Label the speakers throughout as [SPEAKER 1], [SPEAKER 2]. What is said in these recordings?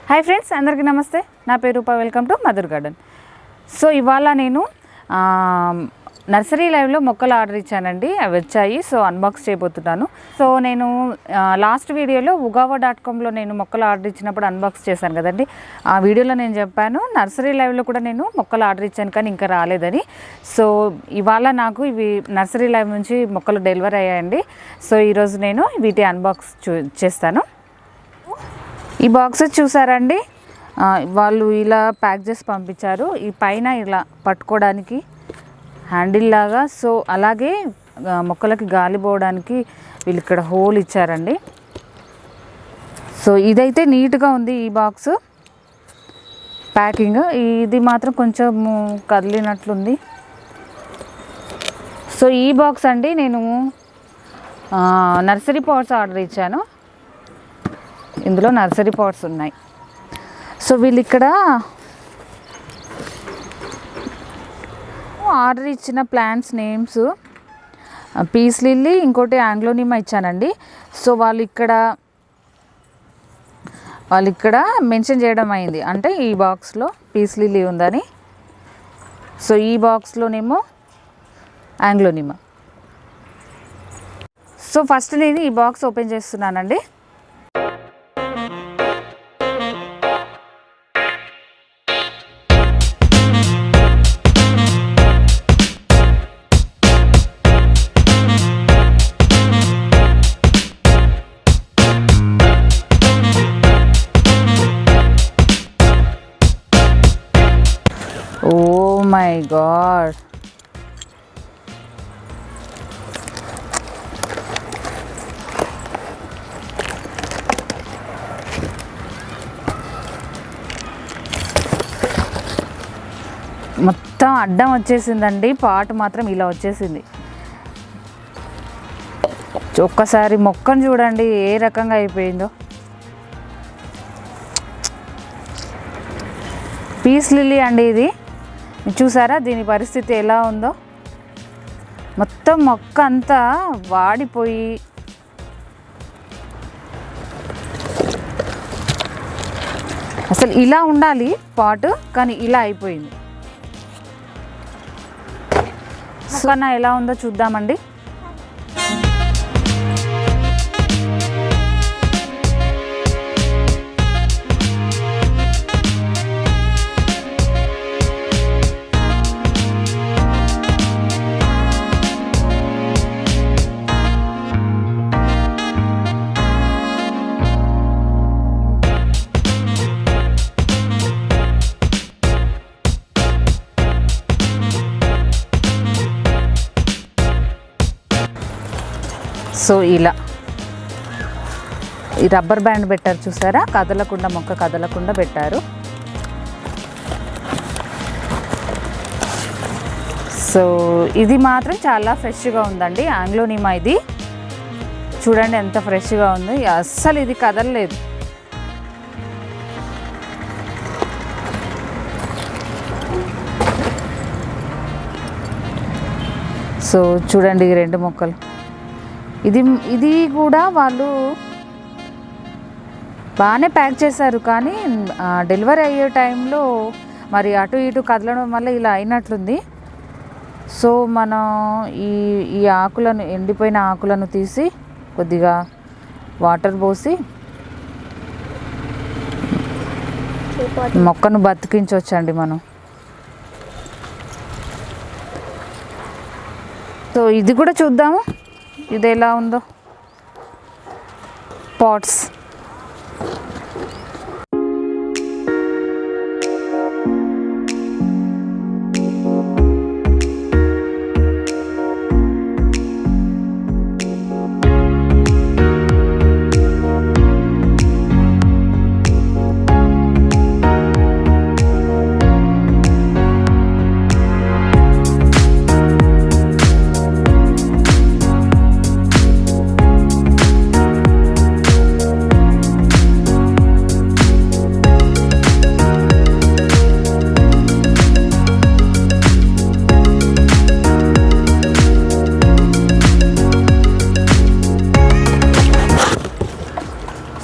[SPEAKER 1] Hi friends, అందరికీ నమస్తే. నా పేరు Roopa. Welcome to mother garden. So ఇవాళ నేను నర్సరీ లైవ్లో మొక్కలు ఆర్డర్ ఇచ్చానండి. అవి వచ్చాయి. సో అన్బాక్స్ చేయబోతున్నాను. సో నేను లాస్ట్ వీడియోలో ugawa.comలో నేను మొక్కలు ఆర్డర్ ఇచ్చినప్పుడు అన్బాక్స్ చేశాను కదండి. ఆ వీడియోలో నేను చెప్పాను నర్సరీ లైవ్లో కూడా నేను మొక్కలు ఆర్డర్ ఇచ్చాను కానీ ఇంకా రాలేదని. సో ఇవాళ నాకు ఇవి నర్సరీ లైవ్ నుంచి మొక్కలు డెలివరీ అయ్యాయండి. సో ఈరోజు నేను వీటి అన్బాక్స్ చేస్తాను. ఈ బాక్స్ చూసారండి, వాళ్ళు ఇలా ప్యాక్ చేసి పంపించారు. ఈ పైన ఇలా పట్టుకోవడానికి హ్యాండిల్ లాగా, సో అలాగే మొక్కలకి గాలి పోవడానికి వీళ్ళు ఇక్కడ హోల్ ఇచ్చారండి. సో ఇదైతే నీట్గా ఉంది ఈ బాక్స్ ప్యాకింగ్. ఇది మాత్రం కొంచెం కదిలినట్లుంది. సో ఈ బాక్స్ అండి నేను నర్సరీ పాట్స్ ఆర్డర్ ఇచ్చాను. ఇందులో నర్సరీ పాట్స్ ఉన్నాయి. సో వీళ్ళు ఇక్కడ ఆర్డర్ ఇచ్చిన ప్లాంట్స్ నేమ్స్ పీస్ లిల్లీ, ఇంకోటి ఆంగ్లోనిమా ఇచ్చానండి. సో వాళ్ళు ఇక్కడ మెన్షన్ చేయడం అయింది, అంటే ఈ బాక్స్లో పీస్ లిల్లీ ఉందని. సో ఈ బాక్స్లోనేమో ఆంగ్లోనిమా. సో ఫస్ట్ నేను ఈ బాక్స్ ఓపెన్ చేస్తున్నానండి. Oh my God. మొత్తం అడ్డం వచ్చేసిందండి. పాటు మాత్రం ఇలా వచ్చేసింది. ఒక్కసారి మొక్కను చూడండి ఏ రకంగా అయిపోయిందో. పీస్ లిల్లీ అండి ఇది. చూసారా దీని పరిస్థితి ఎలా ఉందో. మొత్తం మొక్క అంతా వాడిపోయి అసలు ఇలా ఉండాలి పాటు, కానీ ఇలా అయిపోయింది. మొక్క ఎలా ఉందో చూద్దామండి. సో ఇలా ఈ రబ్బర్ బ్యాండ్ పెట్టారు చూసారా, కదలకుండా మొక్క కదలకుండా పెట్టారు. సో ఇది మాత్రం చాలా ఫ్రెష్గా ఉందండి. ఆంగ్లోనిమా ఇది చూడండి ఎంత ఫ్రెష్గా ఉంది. అస్సలు ఇది కదలలేదు. సో చూడండి ఈ రెండు మొక్కలు. ఇది కూడా వాళ్ళు బాగానే ప్యాక్ చేశారు, కానీ డెలివరీ అయ్యే టైంలో మరి అటు ఇటు కదలడం వల్ల ఇలా అయినట్లుంది. సో మనం ఈ ఆకులను, ఎండిపోయిన ఆకులను తీసి కొద్దిగా వాటర్ పోసి మొక్కను బతికించవచ్చండి మనం. సో ఇది కూడా చూద్దాము ఇది ఎలా ఉందో. పాట్స్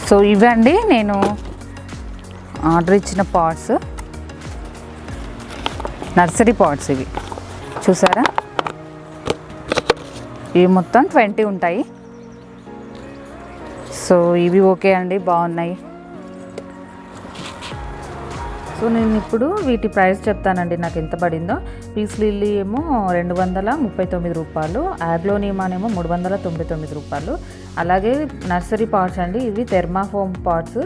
[SPEAKER 1] సో ఇవండి నేను ఆర్డర్ ఇచ్చిన పాట్స్, నర్సరీ పాట్స్ ఇవి చూసారా, ఇవి మొత్తం 20 ఉంటాయి. సో ఇవి ఓకే అండి, బాగున్నాయి. సో నేను ఇప్పుడు వీటి ప్రైస్ చెప్తానండి నాకు ఎంత పడిందో. పీస్ లిల్లీ ఏమో 239 రూపాయలు, ఆగ్లోనిమానేమో 399 రూపాయలు. అలాగే నర్సరీ పాట్స్ అండి, ఇవి థెర్మాఫోమ్ పాట్స్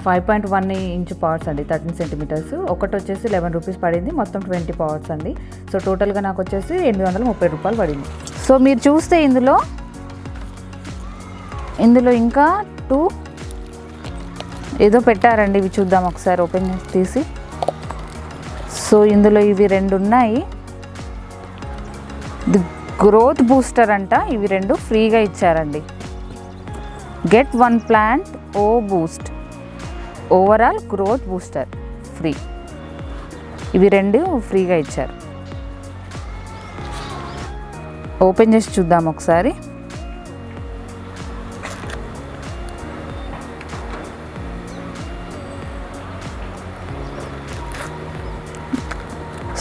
[SPEAKER 1] 5.1 ఇంచ్ పాట్స్ అండి, 13 సెంటీమీటర్స్. ఒకటి వచ్చేసి 11 రూపీస్ పడింది, మొత్తం 20 పాట్స్ అండి. సో టోటల్గా నాకు వచ్చేసి 830 రూపాయలు పడింది. సో మీరు చూస్తే ఇందులో ఇంకా 2 ఏదో పెట్టారండి, ఇవి చూద్దాం ఒకసారి ఓపెన్ చేసి తీసి. సో ఇందులో ఇవి 2 ఉన్నాయి, ది గ్రోత్ బూస్టర్ అంట. ఇవి 2 ఫ్రీగా ఇచ్చారండి. Get 1 plant O boost overall growth booster free. ఇవి 2 ఫ్రీగా ఇచ్చారు. ఓపెన్ చేసి చూద్దాం ఒకసారి.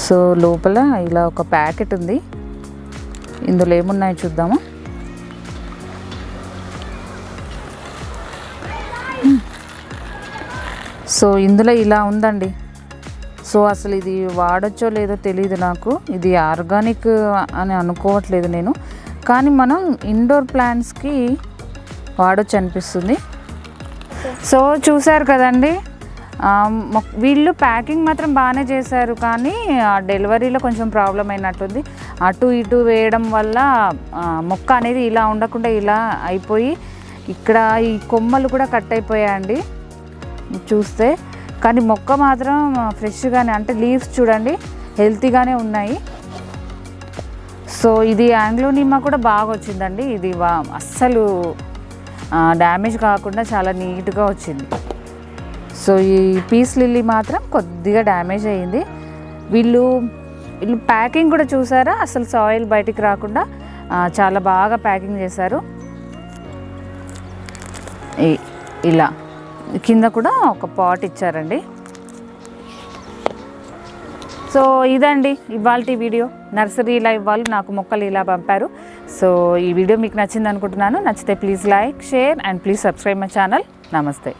[SPEAKER 1] సో లోపల ఇలా ఒక ప్యాకెట్ ఉంది, ఇందులో ఏమున్నాయో చూద్దాము. సో ఇందులో ఇలా ఉందండి. సో అసలు ఇది వాడచ్చో లేదో తెలియదు నాకు, ఇది ఆర్గానిక్ అని అనుకోవట్లేదు నేను, కానీ మనం ఇండోర్ ప్లాంట్స్కి వాడచ్చు అనిపిస్తుంది. సో చూసారు కదండి, వీళ్ళు ప్యాకింగ్ మాత్రం బాగానే చేశారు, కానీ డెలివరీలో కొంచెం ప్రాబ్లం అయినట్టుంది. అటు ఇటు వేయడం వల్ల మొక్క అనేది ఇలా ఉండకుండా ఇలా అయిపోయి ఇక్కడ ఈ కొమ్మలు కూడా కట్ అయిపోయాయండి చూస్తే. కానీ మొక్క మాత్రం ఫ్రెష్గానే, అంటే లీవ్స్ చూడండి హెల్తీగానే ఉన్నాయి. సో ఇది ఆంగ్లోనిమా కూడా బాగా వచ్చిందండి, ఇది అస్సలు డ్యామేజ్ కాకుండా చాలా నీట్గా వచ్చింది. సో ఈ పీస్ లిల్లీ మాత్రం కొద్దిగా డ్యామేజ్ అయ్యింది. వీళ్ళు ప్యాకింగ్ కూడా చూసారా, అసలు సాయిల్ బయటికి రాకుండా చాలా బాగా ప్యాకింగ్ చేశారు. ఇలా కింద కూడా ఒక పాట్ ఇచ్చారండి. సో ఇదండి ఇవాల్టి వీడియో. నర్సరీ లైవ్ వాళ్ళు నాకు మొక్కలు ఇలా పంపారు. సో ఈ వీడియో మీకు నచ్చింది అనుకుంటున్నాను. నచ్చితే please like, share and please subscribe my channel. నమస్తే.